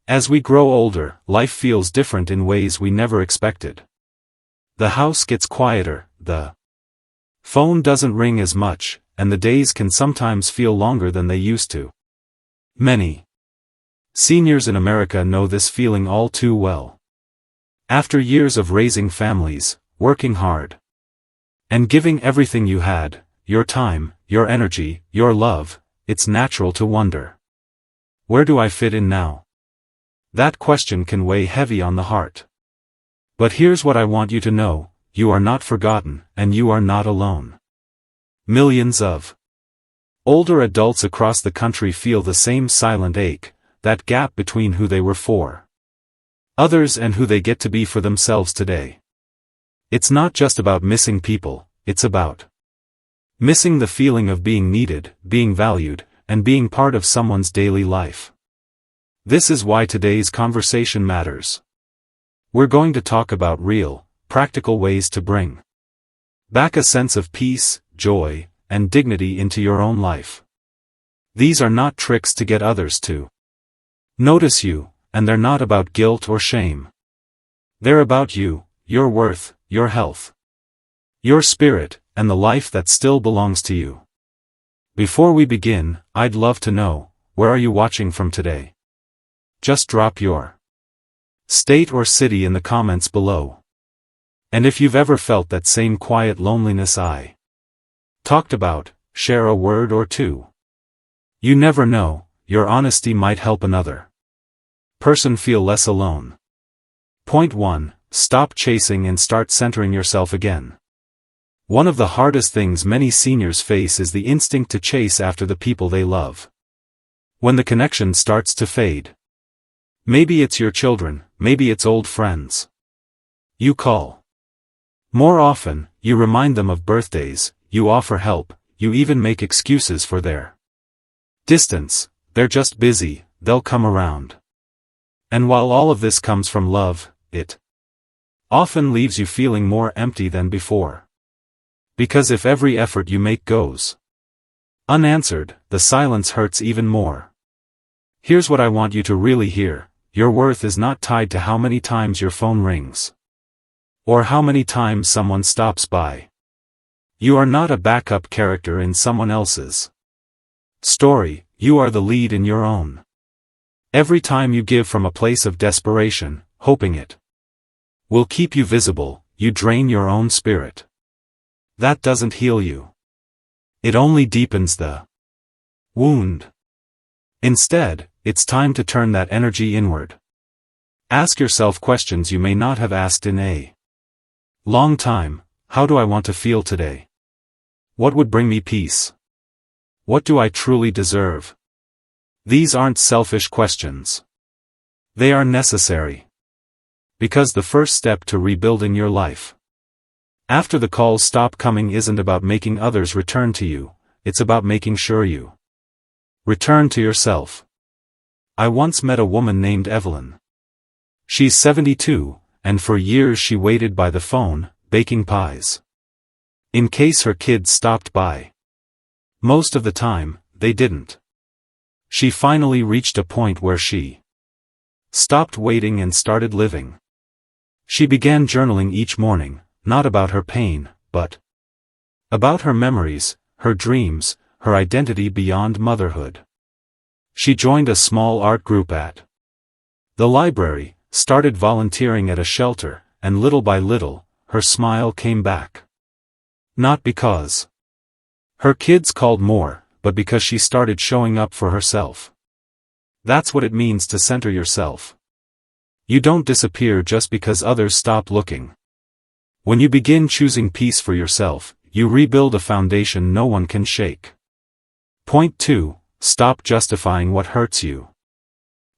As we grow older, life feels different in ways we never expected. The house gets quieter, the phone doesn't ring as much, and the days can sometimes feel longer than they used to. Many seniors in America know this feeling all too well. After years of raising families, working hard, and giving everything you had, your time, your energy, your love, it's natural to wonder, where do I fit in now? That question can weigh heavy on the heart. But here's what I want you to know, you are not forgotten, and you are not alone. Millions of older adults across the country feel the same silent ache, that gap between who they were for others and who they get to be for themselves today. It's not just about missing people, it's about missing the feeling of being needed, being valued, and being part of someone's daily life. This is why today's conversation matters. We're going to talk about real, practical ways to bring back a sense of peace, joy, and dignity into your own life. These are not tricks to get others to notice you, and they're not about guilt or shame. They're about you, your worth, your health, your spirit, and the life that still belongs to you. Before we begin, I'd love to know, where are you watching from today? Just drop your state or city in the comments below. And if you've ever felt that same quiet loneliness I talked about, share a word or two. You never know, your honesty might help another person feel less alone. Point 1. Stop chasing and start centering yourself again. One of the hardest things many seniors face is the instinct to chase after the people they love. When the connection starts to fade. Maybe it's your children, maybe it's old friends. You call more often, you remind them of birthdays, you offer help, you even make excuses for their distance. They're just busy, they'll come around. And while all of this comes from love, it often leaves you feeling more empty than before. Because if every effort you make goes unanswered, the silence hurts even more. Here's what I want you to really hear, your worth is not tied to how many times your phone rings, or how many times someone stops by. You are not a backup character in someone else's story, you are the lead in your own. Every time you give from a place of desperation, hoping it will keep you visible, you drain your own spirit. That doesn't heal you. It only deepens the wound. Instead, it's time to turn that energy inward. Ask yourself questions you may not have asked in a long time. How do I want to feel today? What would bring me peace? What do I truly deserve? These aren't selfish questions. They are necessary. Because the first step to rebuilding your life after the calls stop coming isn't about making others return to you, it's about making sure you return to yourself. I once met a woman named Evelyn. She's 72, and for years she waited by the phone, baking pies, in case her kids stopped by. Most of the time, they didn't. She finally reached a point where she stopped waiting and started living. She began journaling each morning, not about her pain, but about her memories, her dreams, her identity beyond motherhood. She joined a small art group at the library, started volunteering at a shelter, and little by little, her smile came back. Not because her kids called more, but because she started showing up for herself. That's what it means to center yourself. You don't disappear just because others stop looking. When you begin choosing peace for yourself, you rebuild a foundation no one can shake. Point 2. Stop justifying what hurts you.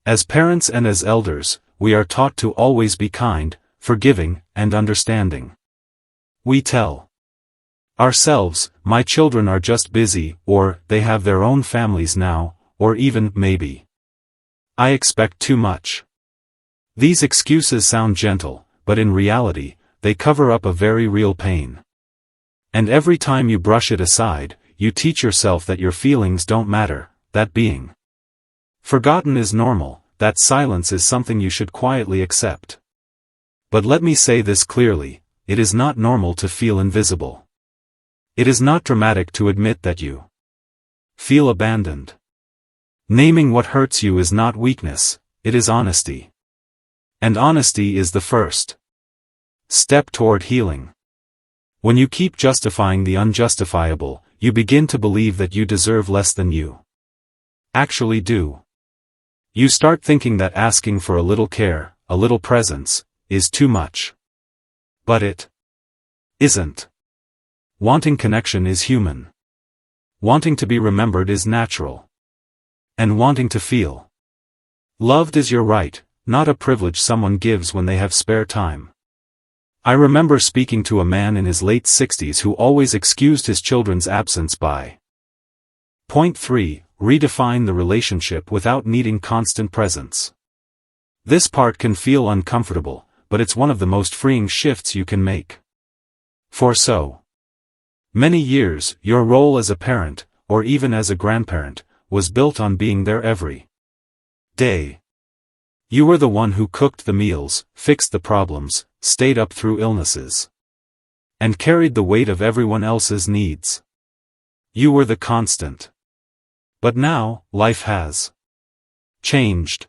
As parents and as elders, we are taught to always be kind, forgiving, and understanding. We tell ourselves, my children are just busy, or they have their own families now, or even, maybe I expect too much. These excuses sound gentle, but in reality, they cover up a very real pain. And every time you brush it aside, you teach yourself that your feelings don't matter, that being forgotten is normal, that silence is something you should quietly accept. But let me say this clearly, it is not normal to feel invisible. It is not dramatic to admit that you feel abandoned. Naming what hurts you is not weakness, it is honesty. And honesty is the first step toward healing. When you keep justifying the unjustifiable, you begin to believe that you deserve less than you actually do. You start thinking that asking for a little care, a little presence, is too much. But it isn't. Wanting connection is human. Wanting to be remembered is natural. And wanting to feel loved is your right, not a privilege someone gives when they have spare time. I remember speaking to a man in his late 60s who always excused his children's absence by Point 3. Redefine the relationship without needing constant presence. This part can feel uncomfortable, but it's one of the most freeing shifts you can make. For so many years, your role as a parent, or even as a grandparent, was built on being there every day. You were the one who cooked the meals, fixed the problems, stayed up through illnesses, and carried the weight of everyone else's needs. You were the constant. But now, life has changed.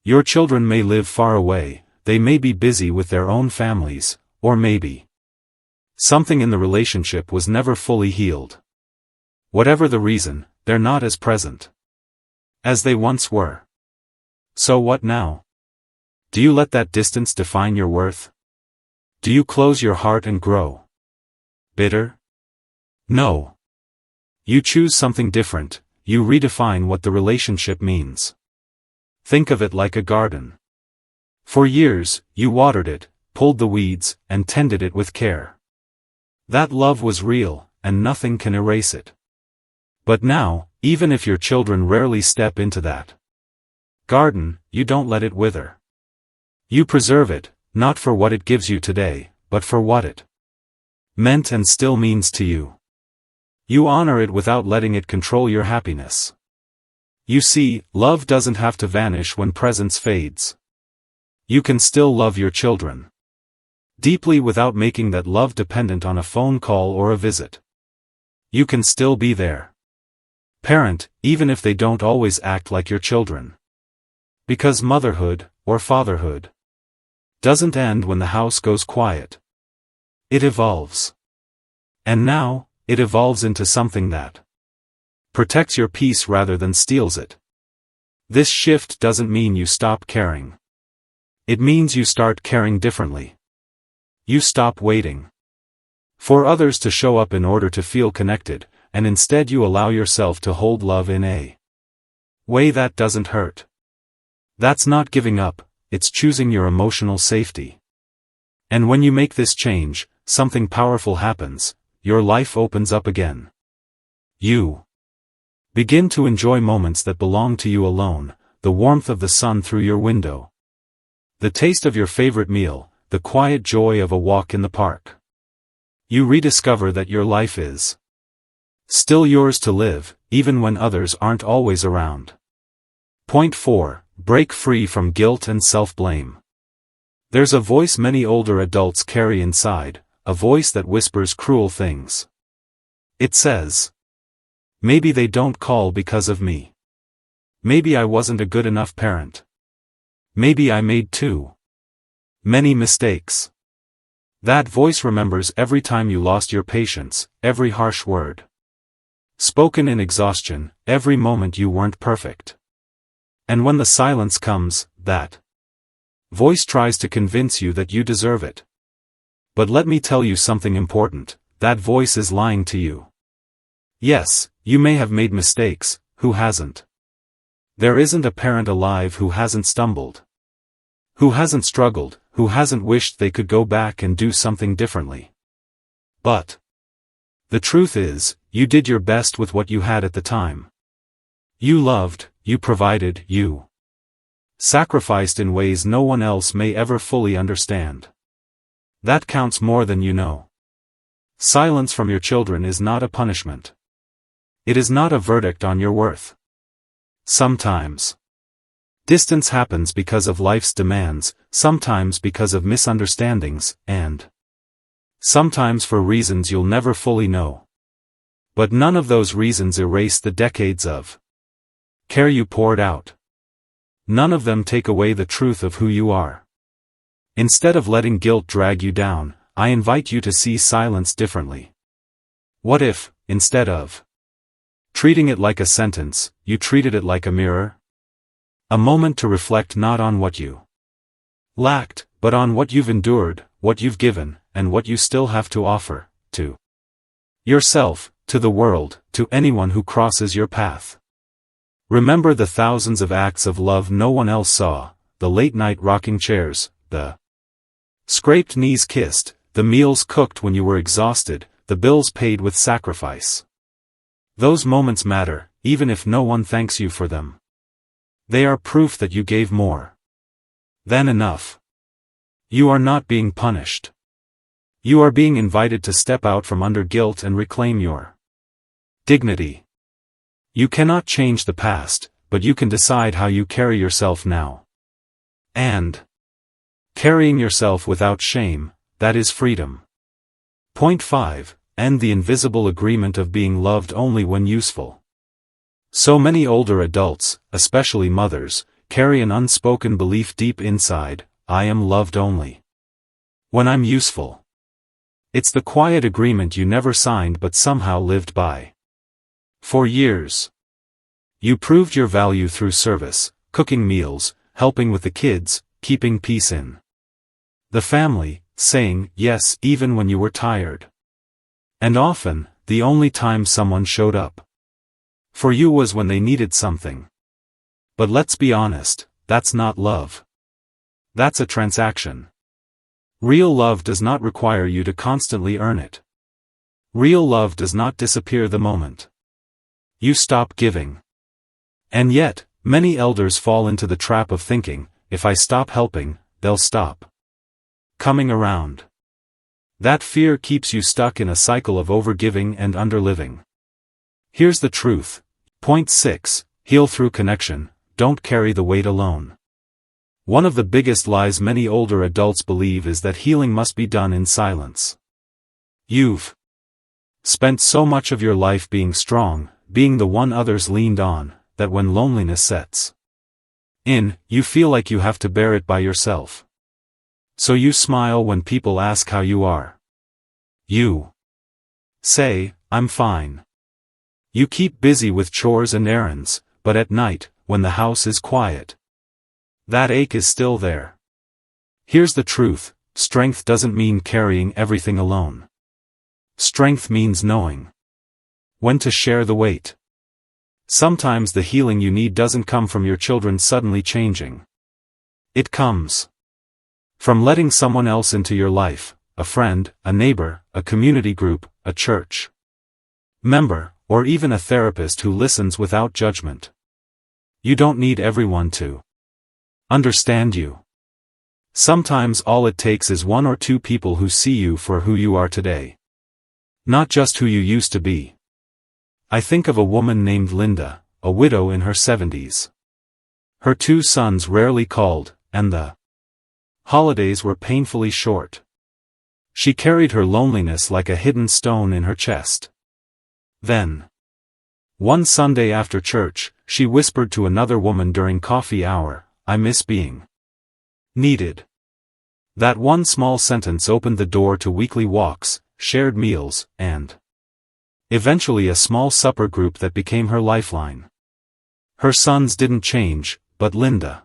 Your children may live far away, they may be busy with their own families, or maybe something in the relationship was never fully healed. Whatever the reason, they're not as present as they once were. So what now? Do you let that distance define your worth? Do you close your heart and grow bitter? No. You choose something different, you redefine what the relationship means. Think of it like a garden. For years, you watered it, pulled the weeds, and tended it with care. That love was real, and nothing can erase it. But now, even if your children rarely step into that garden, you don't let it wither. You preserve it, not for what it gives you today, but for what it meant and still means to you. You honor it without letting it control your happiness. You see, love doesn't have to vanish when presence fades. You can still love your children deeply without making that love dependent on a phone call or a visit. You can still be there. Parent, even if they don't always act like your children. Because motherhood, or fatherhood, doesn't end when the house goes quiet. It evolves. And now, it evolves into something that protects your peace rather than steals it. This shift doesn't mean you stop caring. It means you start caring differently. You stop waiting for others to show up in order to feel connected, and instead you allow yourself to hold love in a way that doesn't hurt. That's not giving up, it's choosing your emotional safety. And when you make this change, something powerful happens, your life opens up again. You begin to enjoy moments that belong to you alone, the warmth of the sun through your window, the taste of your favorite meal, the quiet joy of a walk in the park. You rediscover that your life is still yours to live, even when others aren't always around. Point 4. Break free from guilt and self-blame. There's a voice many older adults carry inside, a voice that whispers cruel things. It says, maybe they don't call because of me. Maybe I wasn't a good enough parent. Maybe I made too many mistakes. That voice remembers every time you lost your patience, every harsh word spoken in exhaustion, every moment you weren't perfect. And when the silence comes, that voice tries to convince you that you deserve it. But let me tell you something important, that voice is lying to you. Yes, you may have made mistakes, who hasn't? There isn't a parent alive who hasn't stumbled, who hasn't struggled, who hasn't wished they could go back and do something differently. But the truth is, you did your best with what you had at the time. You loved, you provided, you sacrificed in ways no one else may ever fully understand. That counts more than you know. Silence from your children is not a punishment. It is not a verdict on your worth. Sometimes Distance happens because of life's demands, sometimes because of misunderstandings, and sometimes for reasons you'll never fully know. But none of those reasons erase the decades of care you poured out. None of them take away the truth of who you are. Instead of letting guilt drag you down, I invite you to see silence differently. What if, instead of treating it like a sentence, you treated it like a mirror? A moment to reflect not on what you lacked, but on what you've endured, what you've given, and what you still have to offer, to yourself, to the world, to anyone who crosses your path. Remember the thousands of acts of love no one else saw, the late-night rocking chairs, the scraped knees kissed, the meals cooked when you were exhausted, the bills paid with sacrifice. Those moments matter, even if no one thanks you for them. They are proof that you gave more than enough. You are not being punished. You are being invited to step out from under guilt and reclaim your dignity. You cannot change the past, but you can decide how you carry yourself now. And carrying yourself without shame, that is freedom. Point 5. End the invisible agreement of being loved only when useful. So many older adults, especially mothers, carry an unspoken belief deep inside: I am loved only when I'm useful. It's the quiet agreement you never signed but somehow lived by. For years, you proved your value through service, cooking meals, helping with the kids, keeping peace in the family, saying yes even when you were tired. And often, the only time someone showed up for you was when they needed something. But let's be honest, that's not love. That's a transaction. Real love does not require you to constantly earn it. Real love does not disappear the moment you stop giving. And yet, many elders fall into the trap of thinking, if I stop helping, they'll stop coming around. That fear keeps you stuck in a cycle of overgiving and underliving. Here's the truth. Point 6. Heal through connection, don't carry the weight alone. One of the biggest lies many older adults believe is that healing must be done in silence. You've spent so much of your life being strong, being the one others leaned on, that when loneliness sets in, you feel like you have to bear it by yourself. So you smile when people ask how you are. You say, I'm fine. You keep busy with chores and errands, but at night, when the house is quiet, that ache is still there. Here's the truth: strength doesn't mean carrying everything alone. Strength means knowing when to share the weight. Sometimes the healing you need doesn't come from your children suddenly changing. It comes from letting someone else into your life, a friend, a neighbor, a community group, a church member, or even a therapist who listens without judgment. You don't need everyone to understand you. Sometimes all it takes is one or two people who see you for who you are today, not just who you used to be. I think of a woman named Linda, a widow in her 70s. Her 2 sons rarely called, and the holidays were painfully short. She carried her loneliness like a hidden stone in her chest. Then, one Sunday after church, she whispered to another woman during coffee hour, I miss being needed. That one small sentence opened the door to weekly walks, shared meals, and eventually a small supper group that became her lifeline. Her sons didn't change, but Linda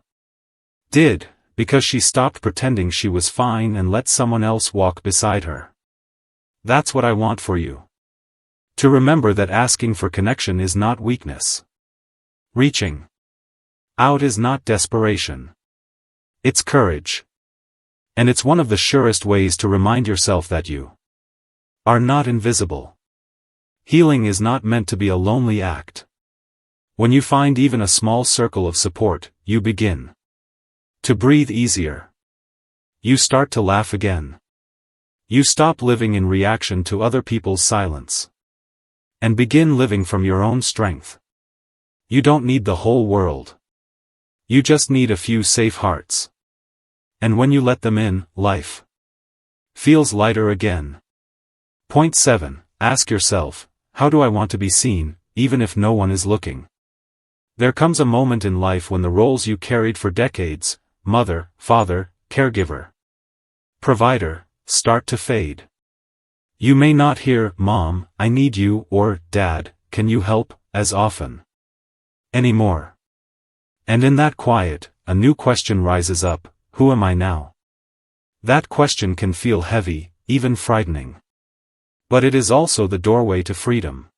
did, because she stopped pretending she was fine and let someone else walk beside her. That's what I want for you. To remember that asking for connection is not weakness. Reaching out is not desperation. It's courage. And it's one of the surest ways to remind yourself that you are not invisible. Healing is not meant to be a lonely act. When you find even a small circle of support, you begin to breathe easier. You start to laugh again. You stop living in reaction to other people's silence and begin living from your own strength. You don't need the whole world. You just need a few safe hearts. And when you let them in, life feels lighter again. Point 7. Ask yourself, how do I want to be seen, even if no one is looking? There comes a moment in life when the roles you carried for decades, mother, father, caregiver, provider, start to fade. You may not hear, "Mom, I need you," or "Dad, can you help," as often anymore. And in that quiet, a new question rises up: who am I now? That question can feel heavy, even frightening. But it is also the doorway to freedom.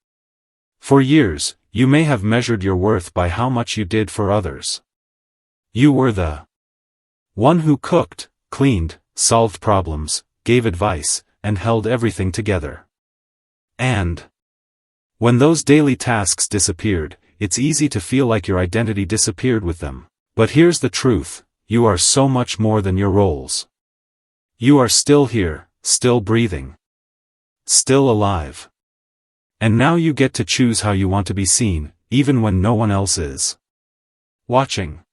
For years, you may have measured your worth by how much you did for others. You were the one who cooked, cleaned, solved problems, gave advice, and held everything together. And when those daily tasks disappeared, it's easy to feel like your identity disappeared with them. But here's the truth: you are so much more than your roles. You are still here, still breathing, still alive. And now you get to choose how you want to be seen, even when no one else is watching.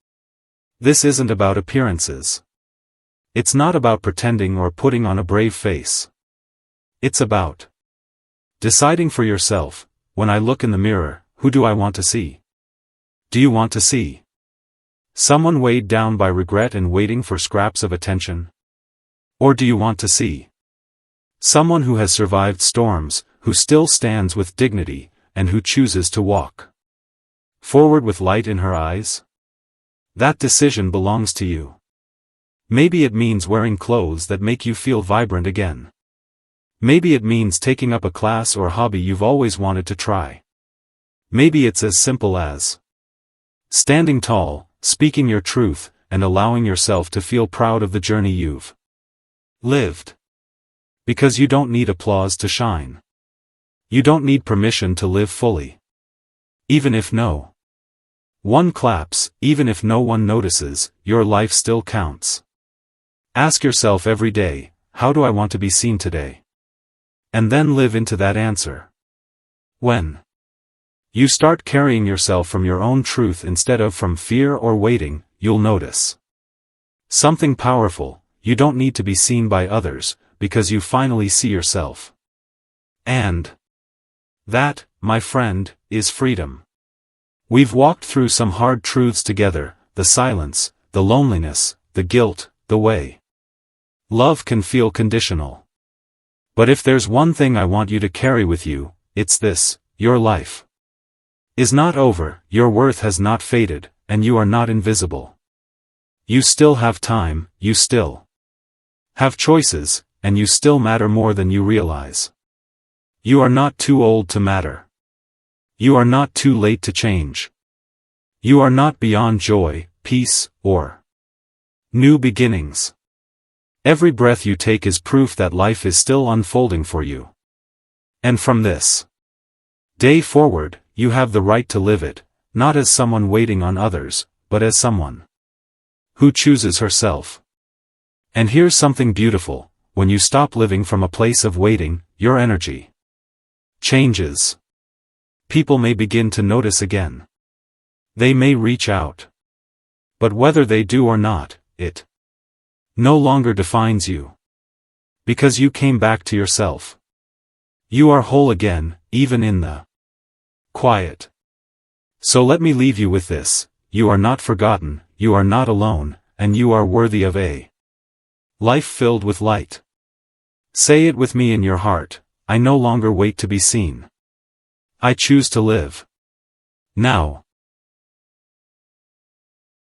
This isn't about appearances. It's not about pretending or putting on a brave face. It's about deciding for yourself: when I look in the mirror, who do I want to see? Do you want to see someone weighed down by regret and waiting for scraps of attention? Or do you want to see someone who has survived storms, who still stands with dignity, and who chooses to walk forward with light in her eyes? That decision belongs to you. Maybe it means wearing clothes that make you feel vibrant again. Maybe it means taking up a class or hobby you've always wanted to try. Maybe it's as simple as standing tall, speaking your truth, and allowing yourself to feel proud of the journey you've lived. Because you don't need applause to shine. You don't need permission to live fully. Even if no one claps, even if no one notices, your life still counts. Ask yourself every day, how do I want to be seen today? And then live into that answer. When you start carrying yourself from your own truth instead of from fear or waiting, you'll notice something powerful. You don't need to be seen by others, because you finally see yourself. And that, my friend, is freedom. We've walked through some hard truths together: the silence, the loneliness, the guilt, the way love can feel conditional. But if there's one thing I want you to carry with you, it's this: your life is not over, your worth has not faded, and you are not invisible. You still have time, you still have choices, and you still matter more than you realize. You are not too old to matter. You are not too late to change. You are not beyond joy, peace, or new beginnings. Every breath you take is proof that life is still unfolding for you. And from this day forward, you have the right to live it, not as someone waiting on others, but as someone who chooses herself. And here's something beautiful: when you stop living from a place of waiting, your energy changes. People may begin to notice again. They may reach out. But whether they do or not, it no longer defines you. Because you came back to yourself. You are whole again, even in the quiet. So let me leave you with this: you are not forgotten, you are not alone, and you are worthy of a life filled with light. Say it with me in your heart: I no longer wait to be seen. I choose to live now.